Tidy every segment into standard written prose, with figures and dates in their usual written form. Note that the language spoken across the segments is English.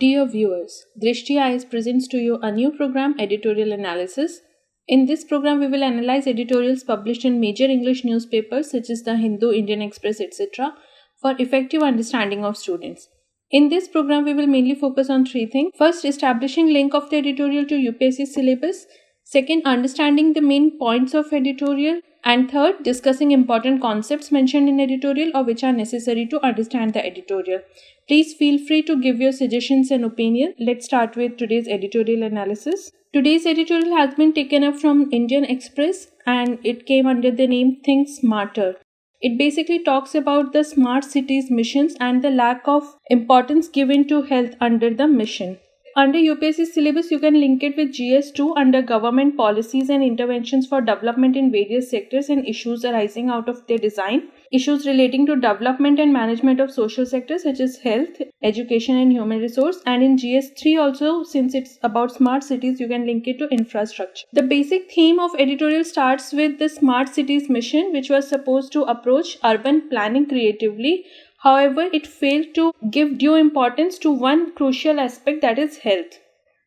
Dear viewers, Drishti Eyes presents to you a new program, Editorial Analysis. In this program, we will analyze editorials published in major English newspapers such as The Hindu, Indian Express, etc. for effective understanding of students. In this program, we will mainly focus on three things. First, establishing link of the editorial to UPSC syllabus. Second, understanding the main points of editorial. And third, discussing important concepts mentioned in editorial or which are necessary to understand the editorial. Please feel free to give your suggestions and opinions. Let's start with today's editorial analysis. Today's editorial has been taken up from Indian Express and it came under the name Think Smarter. It basically talks about the smart cities missions and the lack of importance given to health under the mission. Under UPSC syllabus, you can link it with GS2 under government policies and interventions for development in various sectors and issues arising out of their design. Issues relating to development and management of social sectors such as health, education and human resource. And in GS3 also, since it's about smart cities, you can link it to infrastructure. The basic theme of editorial starts with the smart cities mission, which was supposed to approach urban planning creatively. However, it failed to give due importance to one crucial aspect, that is health.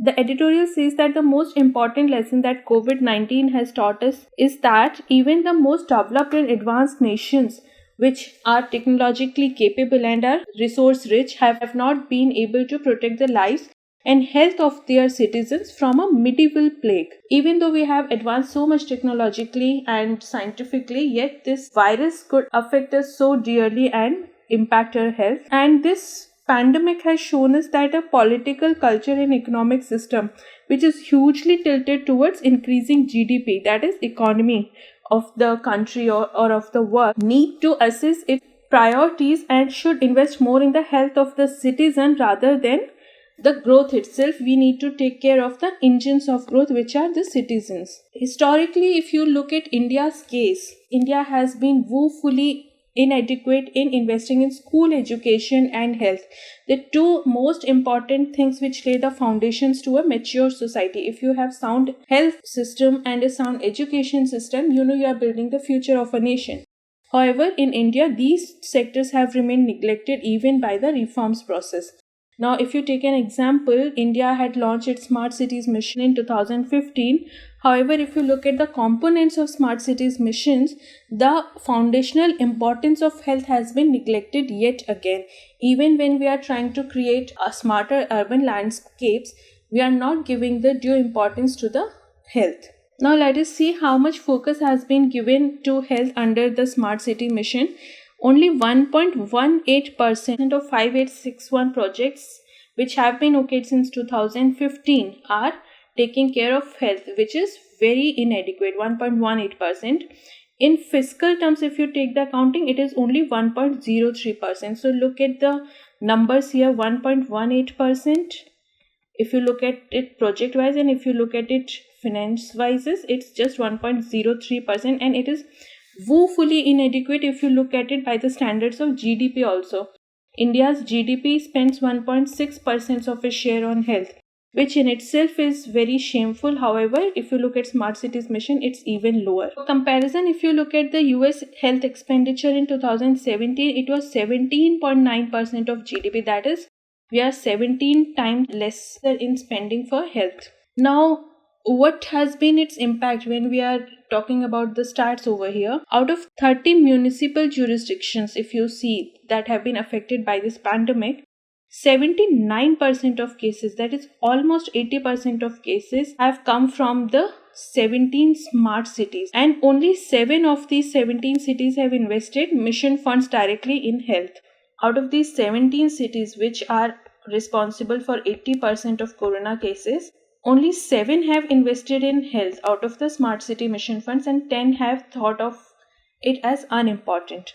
The editorial says that the most important lesson that COVID-19 has taught us is that even the most developed and advanced nations, which are technologically capable and are resource rich, have not been able to protect the lives and health of their citizens from a medieval plague. Even though we have advanced so much technologically and scientifically, yet this virus could affect us so dearly and impact our health. And this pandemic has shown us that a political, culture and economic system which is hugely tilted towards increasing GDP, that is economy of the country or of the world, need to assess its priorities and should invest more in the health of the citizen rather than the growth itself. We need to take care of the engines of growth, which are the citizens. Historically, if you look at India's case, India has been woefully inadequate in investing in school education and health, the two most important things which lay the foundations to a mature society. If you have sound health system and a sound education system, you are building the future of a nation. However, in India, these sectors have remained neglected even by the reforms process. Now, if you take an example, India had launched its Smart Cities mission in 2015. However, if you look at the components of Smart Cities missions, the foundational importance of health has been neglected yet again. Even when we are trying to create a smarter urban landscapes, we are not giving the due importance to the health. Now, let us see how much focus has been given to health under the Smart City mission. Only 1.18% of 5861 projects which have been okayed since 2015 are taking care of health, which is very inadequate, 1.18%. In fiscal terms, if you take the accounting, it is only 1.03%. So look at the numbers here, 1.18%. If you look at it project wise and if you look at it finance wise, it's just 1.03%, and it is woefully inadequate if you look at it by the standards of GDP also. India's GDP spends 1.6% of its share on health, which in itself is very shameful. However, if you look at Smart Cities mission, it's even lower. For comparison, if you look at the US health expenditure in 2017, it was 17.9% of GDP. That is, we are 17 times lesser in spending for health. Now, what has been its impact when we are talking about the stats over here? Out of 30 municipal jurisdictions, if you see, that have been affected by this pandemic, 79% of cases, that is almost 80% of cases, have come from the 17 smart cities, and only 7 of these 17 cities have invested mission funds directly in health. Out of these 17 cities which are responsible for 80% of corona cases, only 7 have invested in health out of the Smart City mission funds, and 10 have thought of it as unimportant.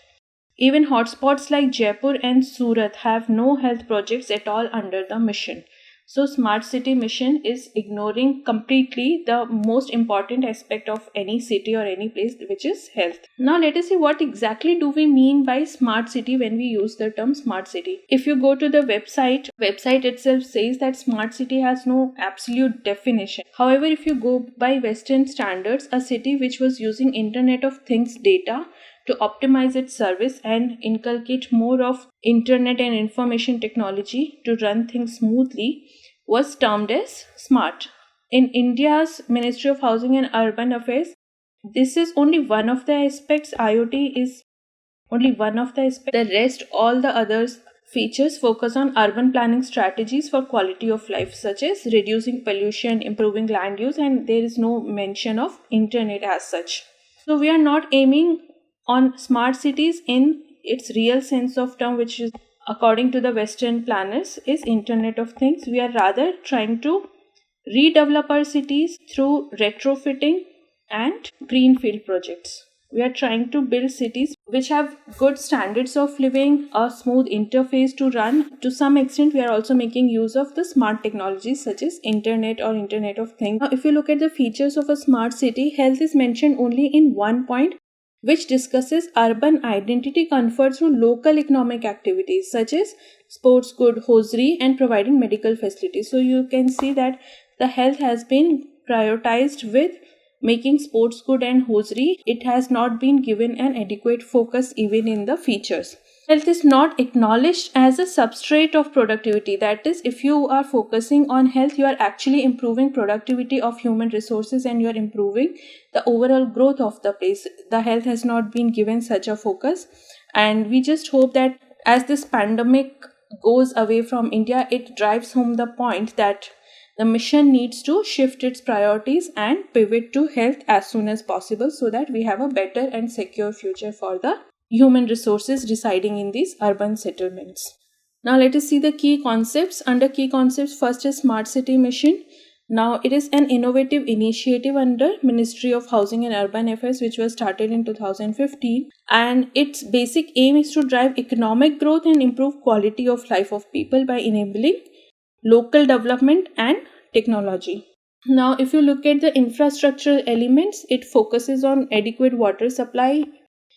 Even hotspots like Jaipur and Surat have no health projects at all under the mission. So Smart City mission is ignoring completely the most important aspect of any city or any place, which is health. Now let us see what exactly do we mean by smart city when we use the term smart city. If you go to the website itself says that smart city has no absolute definition. However, if you go by Western standards, a city which was using Internet of Things data to optimize its service and inculcate more of internet and information technology to run things smoothly was termed as SMART. In India's Ministry of Housing and Urban Affairs, this is only one of the aspects. IoT is only one of the aspects. The rest, all the others features focus on urban planning strategies for quality of life, such as reducing pollution, improving land use, and there is no mention of internet as such. So we are not aiming on smart cities in its real sense of term, which is according to the Western planners is Internet of Things. We are rather trying to redevelop our cities through retrofitting and greenfield projects. We are trying to build cities which have good standards of living, a smooth interface to run. To some extent, we are also making use of the smart technologies such as internet or Internet of Things. Now, if you look at the features of a smart city, health is mentioned only in one point, which discusses urban identity conferred through local economic activities such as sports good, hosiery, and providing medical facilities. So you can see that the health has been prioritized with making sports good and hosiery. It has not been given an adequate focus even in the features. Health is not acknowledged as a substrate of productivity. That is, if you are focusing on health, you are actually improving productivity of human resources and you are improving the overall growth of the place. The health has not been given such a focus, and we just hope that as this pandemic goes away from India, it drives home the point that the mission needs to shift its priorities and pivot to health as soon as possible so that we have a better and secure future for the human resources residing in these urban settlements. Now let us see the key concepts. Under key concepts, first is Smart City Mission. Now it is an innovative initiative under Ministry of Housing and Urban Affairs which was started in 2015, and its basic aim is to drive economic growth and improve quality of life of people by enabling local development and technology. Now, if you look at the infrastructural elements, it focuses on adequate water supply,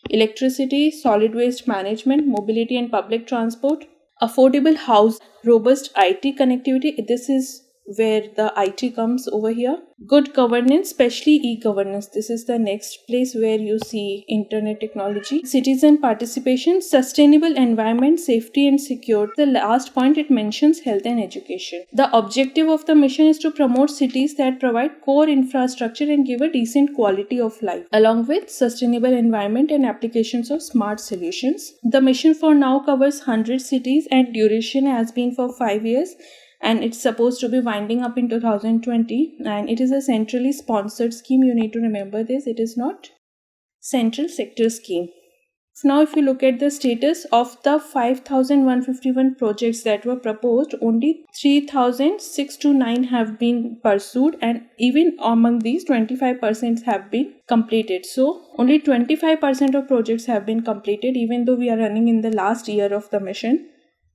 electricity, solid waste management, mobility and public transport, affordable house, robust IT connectivity. This is where the IT comes over here. Good governance, especially e-governance. This is the next place where you see internet technology. Citizen participation, sustainable environment, safety and security. The last point, it mentions health and education. The objective of the mission is to promote cities that provide core infrastructure and give a decent quality of life, along with sustainable environment and applications of smart solutions. The mission for now covers 100 cities and duration has been for 5 years. And it's supposed to be winding up in 2020, and it is a centrally sponsored scheme. You need to remember this. It is not central sector scheme. Now, if you look at the status of the 5,151 projects that were proposed, only 3,629 have been pursued, and even among these, 25% have been completed. So, only 25% of projects have been completed, even though we are running in the last year of the mission.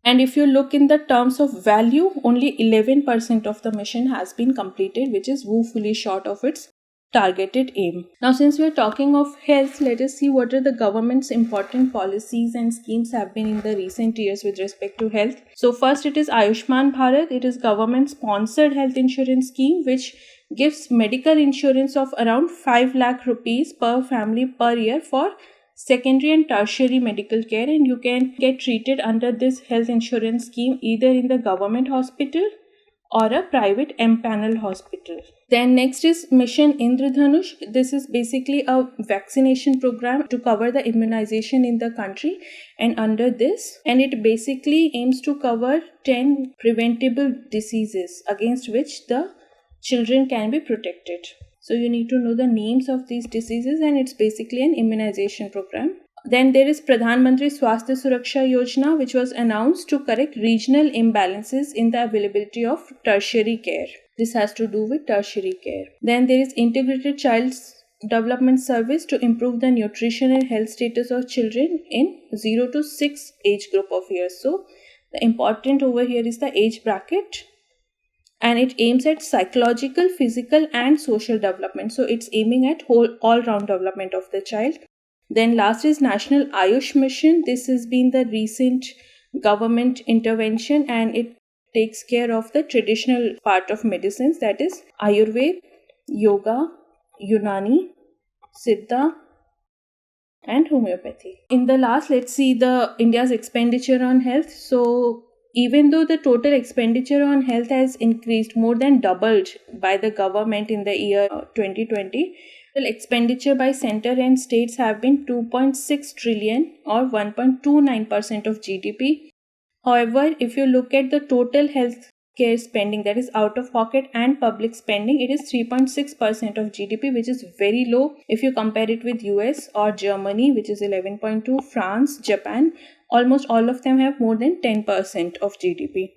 And if you look in the terms of value, only 11% of the mission has been completed, which is woefully short of its targeted aim. Now, since we are talking of health, let us see what are the government's important policies and schemes have been in the recent years with respect to health. So first, it is Ayushman Bharat. It is government sponsored health insurance scheme which gives medical insurance of around 5 lakh rupees per family per year for secondary and tertiary medical care, and you can get treated under this health insurance scheme either in the government hospital or a private empanel hospital. Then next is Mission Indradhanush. This is basically a vaccination program to cover the immunization in the country, and under this, and it basically aims to cover 10 preventable diseases against which the children can be protected. So you need to know the names of these diseases, and it's basically an immunization program. Then there is Pradhan Mantri Swasthya Suraksha Yojana, which was announced to correct regional imbalances in the availability of tertiary care. This has to do with tertiary care. Then there is Integrated Child Development Service to improve the nutrition and health status of children in 0 to 6 age group of years. So the important over here is the age bracket, and it aims at psychological, physical and social development. So it's aiming at all-round development of the child. Then last is National Ayush Mission. This has been the recent government intervention, and it takes care of the traditional part of medicines, that is Ayurveda, Yoga, Unani, Siddha, and homeopathy. In the last, let's see the India's expenditure on health. So even though the total expenditure on health has increased, more than doubled by the government in the year 2020, the expenditure by center and states have been 2.6 trillion or 1.29% of GDP. However, if you look at the total health care spending, that is out of pocket and public spending, it is 3.6% of GDP, which is very low if you compare it with US or Germany, which is 11.2, France, Japan. Almost all of them have more than 10% of GDP.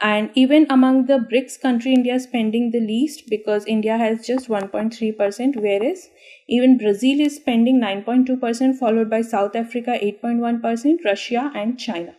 And even among the BRICS country, India is spending the least because India has just 1.3%, whereas even Brazil is spending 9.2%, followed by South Africa 8.1%, Russia and China.